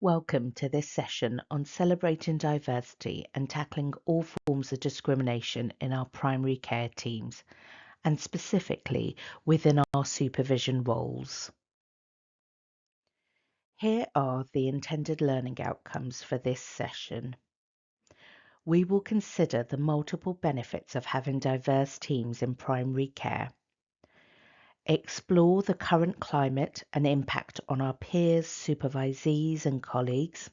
Welcome to this session on celebrating diversity and tackling all forms of discrimination in our primary care teams, and specifically within our supervision roles. Here are the intended learning outcomes for this session. We will consider the multiple benefits of having diverse teams in primary care, explore the current climate and impact on our peers, supervisees and colleagues.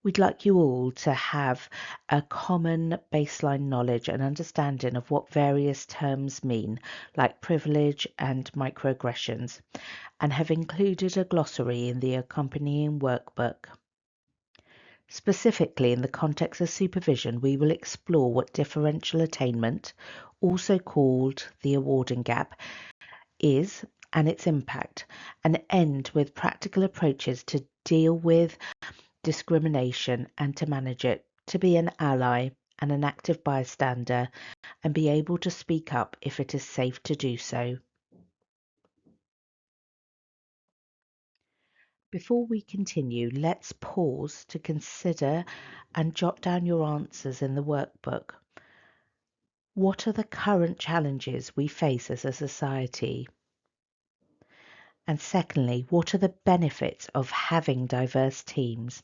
We'd like you all to have a common baseline knowledge and understanding of what various terms mean, like privilege and microaggressions, and have included a glossary in the accompanying workbook. Specifically, in the context of supervision, we will explore what differential attainment, also called the awarding gap, is and its impact, and end with practical approaches to deal with discrimination and to manage it, to be an ally and an active bystander, and be able to speak up if it is safe to do so. Before we continue, let's pause to consider and jot down your answers in the workbook. What are the current challenges we face as a society? And secondly, what are the benefits of having diverse teams?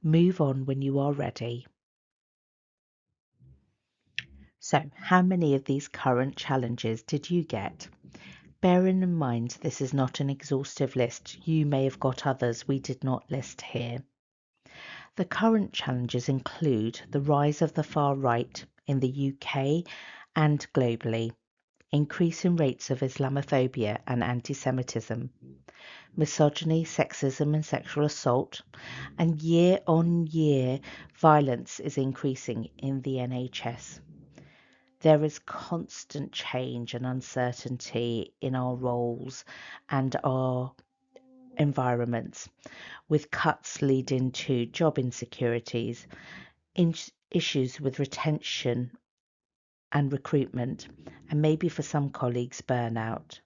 Move on when you are ready. So, how many of these current challenges did you get? Bearing in mind this is not an exhaustive list, you may have got others we did not list here. The current challenges include the rise of the far right in the UK and globally, increasing rates of Islamophobia and anti-Semitism, misogyny, sexism and sexual assault, and year-on-year violence is increasing in the NHS. There is constant change and uncertainty in our roles and our environments, with cuts leading to job insecurities, issues with retention and recruitment, and maybe for some colleagues, burnout.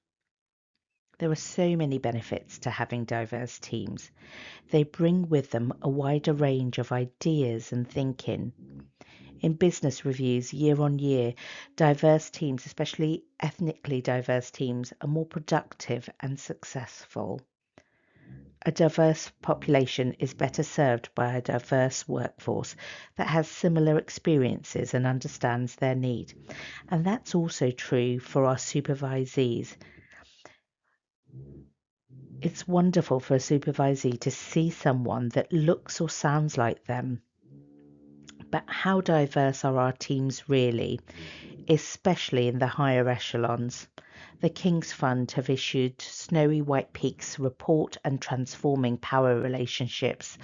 There are so many benefits to having diverse teams. They bring with them a wider range of ideas and thinking. In business reviews year on year, diverse teams, especially ethnically diverse teams, are more productive and successful. A diverse population is better served by a diverse workforce that has similar experiences and understands their need. And that's also true for our supervisees. It's wonderful for a supervisee to see someone that looks or sounds like them. But how diverse are our teams really, especially in the higher echelons? The King's Fund have issued Snowy White Peaks report and transforming power relationships.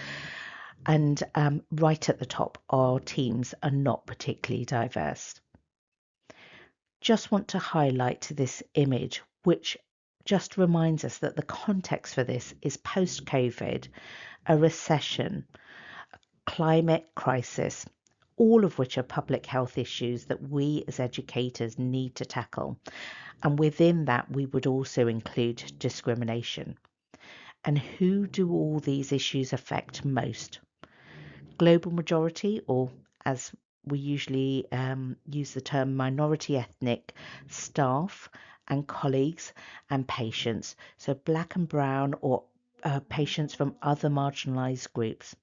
And right at the top, our teams are not particularly diverse. Just want to highlight this image, which just reminds us that the context for this is post-COVID, a recession, climate crisis, all of which are public health issues that we as educators need to tackle. And within that, we would also include discrimination. And who do all these issues affect most? Global majority, or as we usually use the term, minority ethnic staff and colleagues and patients. So black and brown or patients from other marginalised groups.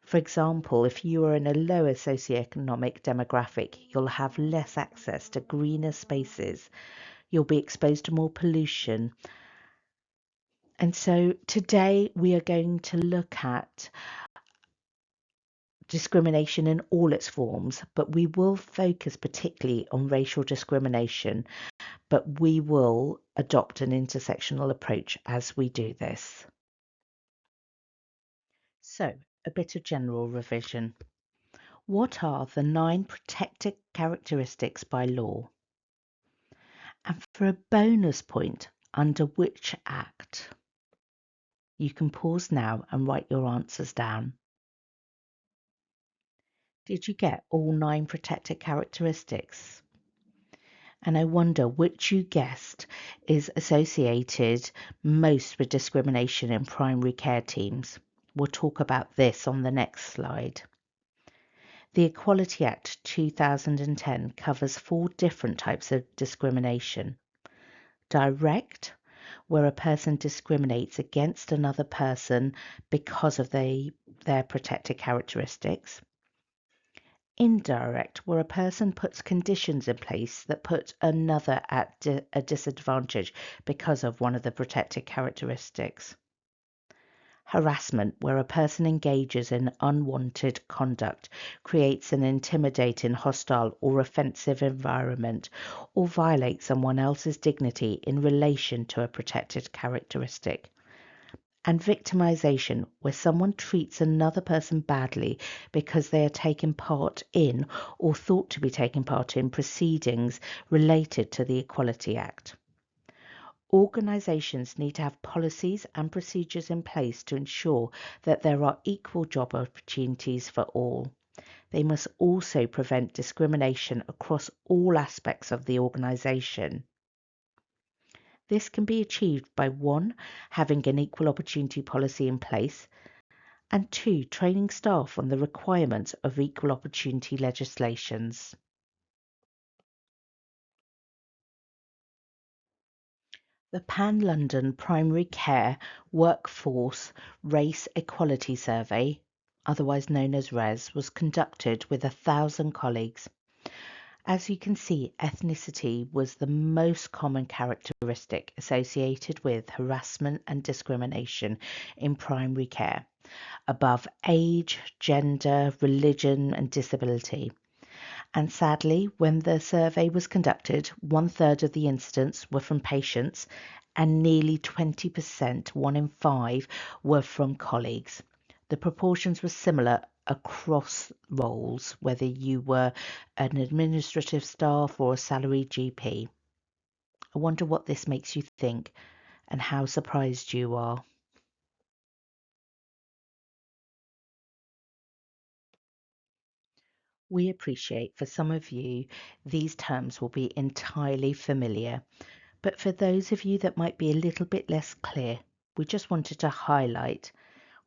For example, if you are in a lower socioeconomic demographic, you'll have less access to greener spaces. You'll be exposed to more pollution. And so today we are going to look at discrimination in all its forms, but we will focus particularly on racial discrimination, but we will adopt an intersectional approach as we do this. So, a bit of general revision. What are the 9 protected characteristics by law? And for a bonus point, under which act? You can pause now and write your answers down. Did you get all 9 protected characteristics? And I wonder which you guessed is associated most with discrimination in primary care teams. We'll talk about this on the next slide. The Equality Act 2010 covers 4 different types of discrimination. Direct, where a person discriminates against another person because of their protected characteristics. Indirect, where a person puts conditions in place that put another at a disadvantage because of one of the protected characteristics. Harassment, where a person engages in unwanted conduct, creates an intimidating, hostile, or offensive environment, or violates someone else's dignity in relation to a protected characteristic. And victimization, where someone treats another person badly because they are taking part in or thought to be taking part in proceedings related to the Equality Act. Organisations need to have policies and procedures in place to ensure that there are equal job opportunities for all. They must also prevent discrimination across all aspects of the organisation. This can be achieved by 1. Having an equal opportunity policy in place, and 2. Training staff on the requirements of equal opportunity legislations. The Pan London Primary Care Workforce Race Equality Survey, otherwise known as RES, was conducted with 1,000 colleagues. As you can see, ethnicity was the most common characteristic associated with harassment and discrimination in primary care, above age, gender, religion, and disability. And sadly, when the survey was conducted, 1/3 of the incidents were from patients and nearly 20%, 1 in 5, were from colleagues. The proportions were similar across roles, whether you were an administrative staff or a salaried GP. I wonder what this makes you think and how surprised you are. We appreciate for some of you these terms will be entirely familiar, but for those of you that might be a little bit less clear, we just wanted to highlight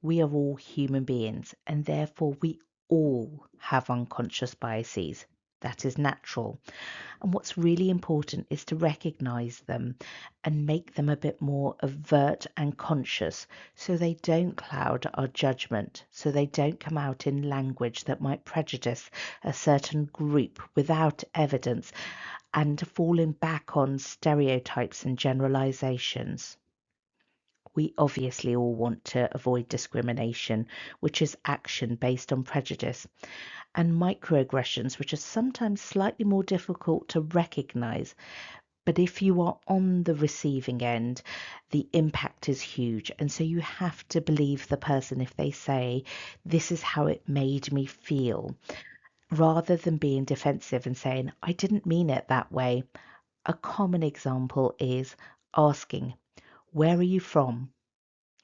we are all human beings and therefore we all have unconscious biases. That is natural. And what's really important is to recognize them and make them a bit more overt and conscious so they don't cloud our judgment, so they don't come out in language that might prejudice a certain group without evidence and falling back on stereotypes and generalizations. We obviously all want to avoid discrimination, which is action based on prejudice, and microaggressions, which are sometimes slightly more difficult to recognize. But if you are on the receiving end, the impact is huge. And so you have to believe the person if they say, this is how it made me feel, rather than being defensive and saying, I didn't mean it that way. A common example is asking, where are you from?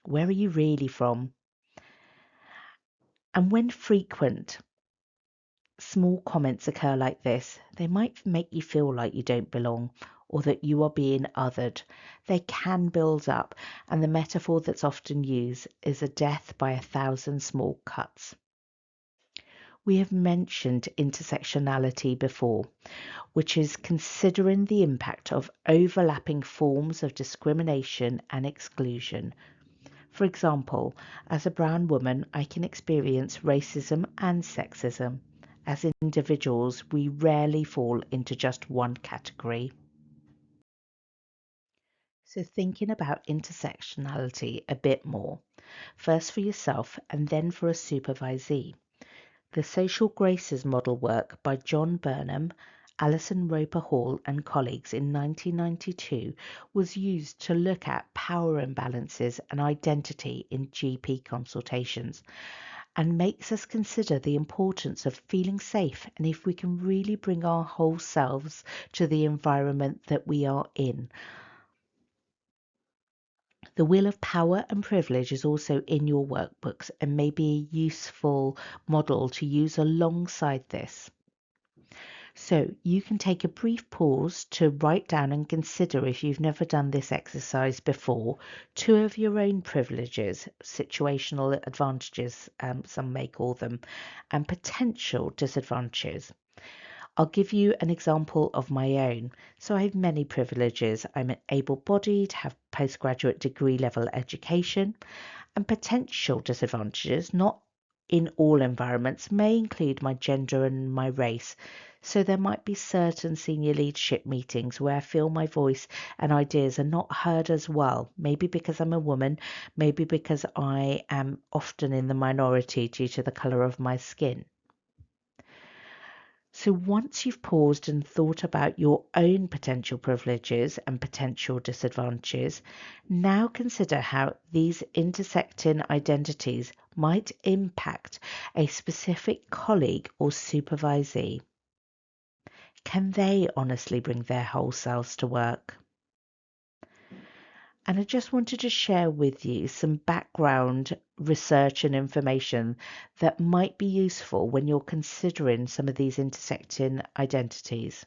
Where are you really from? And when frequent, small comments occur like this, they might make you feel like you don't belong or that you are being othered. They can build up, and the metaphor that's often used is a death by 1,000 small cuts. We have mentioned intersectionality before, which is considering the impact of overlapping forms of discrimination and exclusion. For example, as a brown woman, I can experience racism and sexism. As individuals, we rarely fall into just one category. So thinking about intersectionality a bit more, first for yourself and then for a supervisee. The Social Graces model work by John Burnham, Alison Roper Hall and colleagues in 1992 was used to look at power imbalances and identity in GP consultations and makes us consider the importance of feeling safe and if we can really bring our whole selves to the environment that we are in. The wheel of power and privilege is also in your workbooks and may be a useful model to use alongside this. So you can take a brief pause to write down and consider, if you've never done this exercise before, two of your own privileges, situational advantages, some may call them, and potential disadvantages. I'll give you an example of my own. So I have many privileges. I'm able-bodied, have postgraduate degree level education, and potential disadvantages, not in all environments, may include my gender and my race. So there might be certain senior leadership meetings where I feel my voice and ideas are not heard as well. Maybe because I'm a woman, maybe because I am often in the minority due to the colour of my skin. So once you've paused and thought about your own potential privileges and potential disadvantages, now consider how these intersecting identities might impact a specific colleague or supervisee. Can they honestly bring their whole selves to work? And I just wanted to share with you some background research and information that might be useful when you're considering some of these intersecting identities.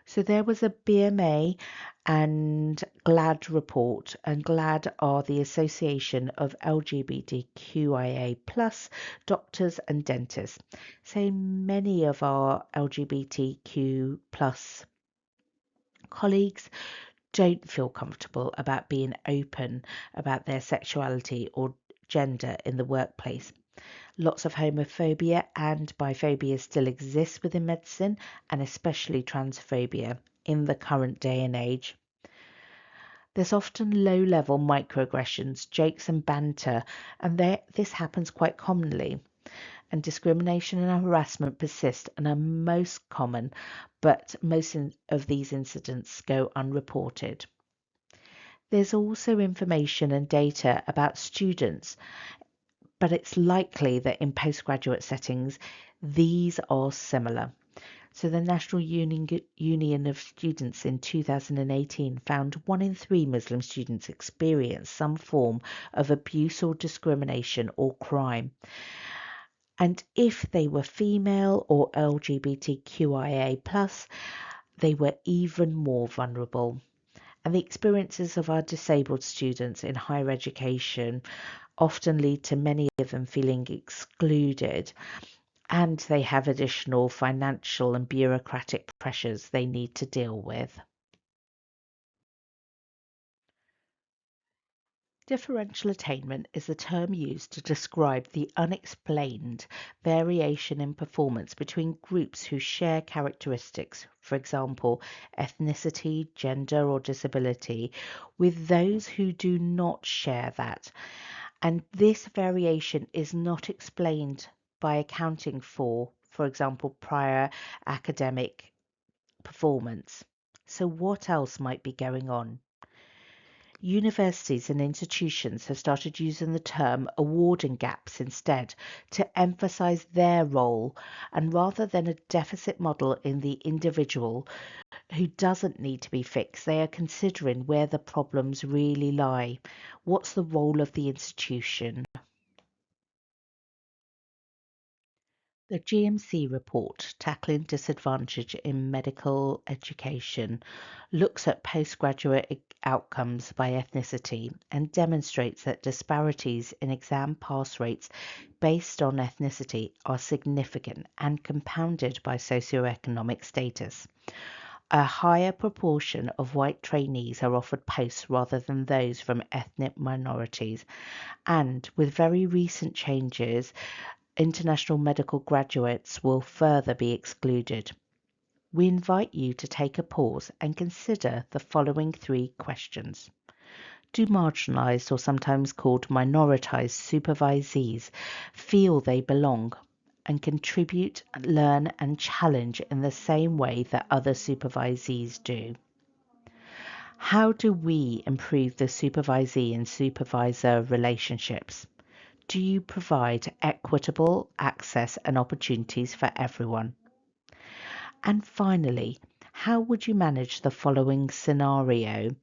So there was a BMA and GLAD report, and GLAD are the Association of LGBTQIA plus doctors and dentists. So many of our LGBTQ plus colleagues don't feel comfortable about being open about their sexuality or gender in the workplace. Lots of homophobia and biphobia still exists within medicine, and especially transphobia in the current day and age. There's often low-level microaggressions, jokes and banter, and this happens quite commonly. And discrimination and harassment persist and are most common, but most of these incidents go unreported. There's also information and data about students, but it's likely that in postgraduate settings, these are similar. So the National Union of Students in 2018 found 1 in 3 Muslim students experience some form of abuse or discrimination or crime. And if they were female or LGBTQIA+, they were even more vulnerable. And the experiences of our disabled students in higher education often lead to many of them feeling excluded, and they have additional financial and bureaucratic pressures they need to deal with. Differential attainment is the term used to describe the unexplained variation in performance between groups who share characteristics, for example, ethnicity, gender, or disability, with those who do not share that. And this variation is not explained by accounting for example, prior academic performance. So, what else might be going on? Universities and institutions have started using the term awarding gaps instead to emphasize their role, and rather than a deficit model in the individual who doesn't need to be fixed, they are considering where the problems really lie. What's the role of the institution? The GMC report, Tackling Disadvantage in Medical Education, looks at postgraduate outcomes by ethnicity and demonstrates that disparities in exam pass rates based on ethnicity are significant and compounded by socioeconomic status. A higher proportion of white trainees are offered posts rather than those from ethnic minorities, and with very recent changes, international medical graduates will further be excluded. We invite you to take a pause and consider the following 3 questions. Do marginalised, or sometimes called minoritised, supervisees feel they belong and contribute, learn and challenge in the same way that other supervisees do? How do we improve the supervisee and supervisor relationships? Do you provide equitable access and opportunities for everyone? And finally, How would you manage the following scenario?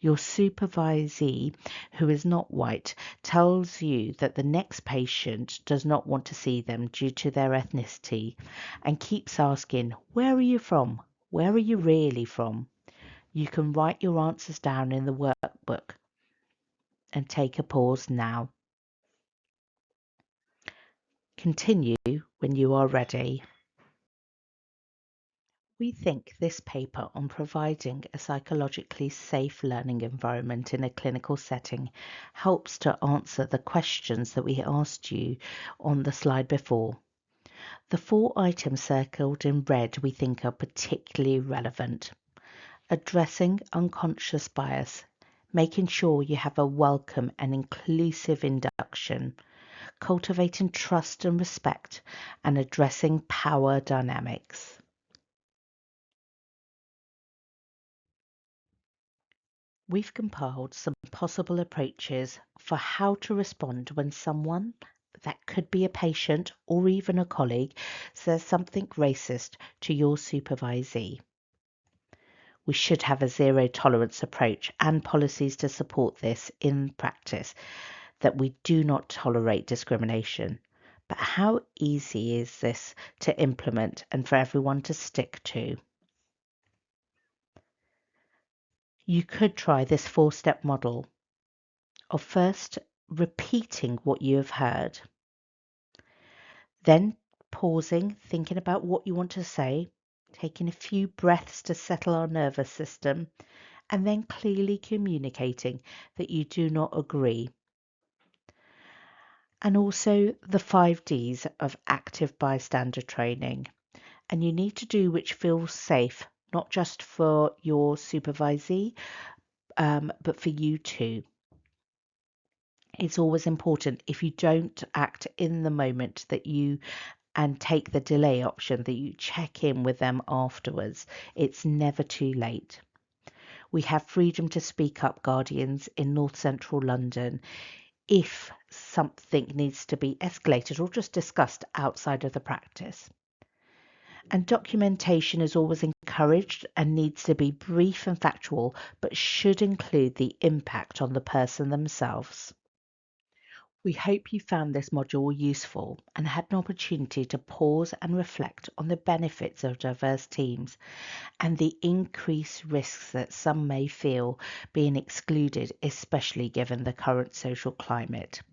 Your supervisee, who is not white, tells you that the next patient does not want to see them due to their ethnicity and keeps asking, "Where are you from? Where are you really from?" You can write your answers down in the workbook and take a pause now. Continue when you are ready. We think this paper on providing a psychologically safe learning environment in a clinical setting helps to answer the questions that we asked you on the slide before. The 4 items circled in red we think are particularly relevant. Addressing unconscious bias, making sure you have a welcome and inclusive induction, cultivating trust and respect, and addressing power dynamics. We've compiled some possible approaches for how to respond when someone, that could be a patient or even a colleague, says something racist to your supervisee. We should have a zero tolerance approach and policies to support this in practice, that we do not tolerate discrimination. But how easy is this to implement and for everyone to stick to? You could try this 4-step model of first repeating what you have heard, then pausing, thinking about what you want to say, taking a few breaths to settle our nervous system, and then clearly communicating that you do not agree. And also the 5 Ds of active bystander training. And you need to do which feels safe, not just for your supervisee, but for you too. It's always important, if you don't act in the moment, that you and take the delay option, that you check in with them afterwards. It's never too late. We have freedom to speak up guardians in North Central London if something needs to be escalated or just discussed outside of the practice. And documentation is always encouraged and needs to be brief and factual, but should include the impact on the person themselves. We hope you found this module useful and had an opportunity to pause and reflect on the benefits of diverse teams and the increased risks that some may feel being excluded, especially given the current social climate.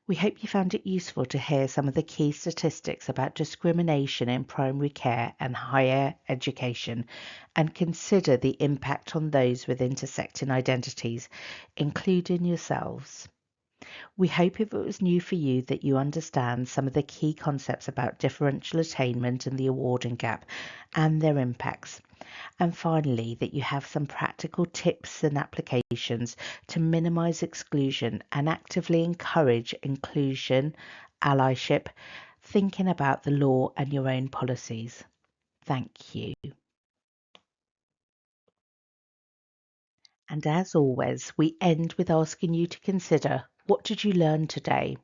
We hope you found it useful to hear some of the key statistics about discrimination in primary care and higher education, and consider the impact on those with intersecting identities, including yourselves. We hope if it was new for you that you understand some of the key concepts about differential attainment and the awarding gap and their impacts. And finally, that you have some practical tips and applications to minimize exclusion and actively encourage inclusion, allyship, thinking about the law and your own policies. Thank you. And as always, we end with asking you to consider, what did you learn today?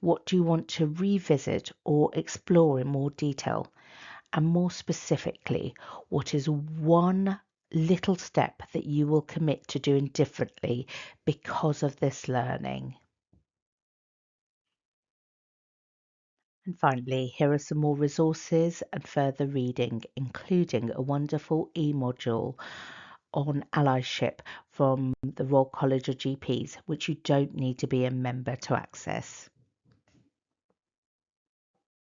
What do you want to revisit or explore in more detail? And more specifically, what is one little step that you will commit to doing differently because of this learning? And finally, here are some more resources and further reading, including a wonderful e-module on allyship from the Royal College of GPs, which you don't need to be a member to access.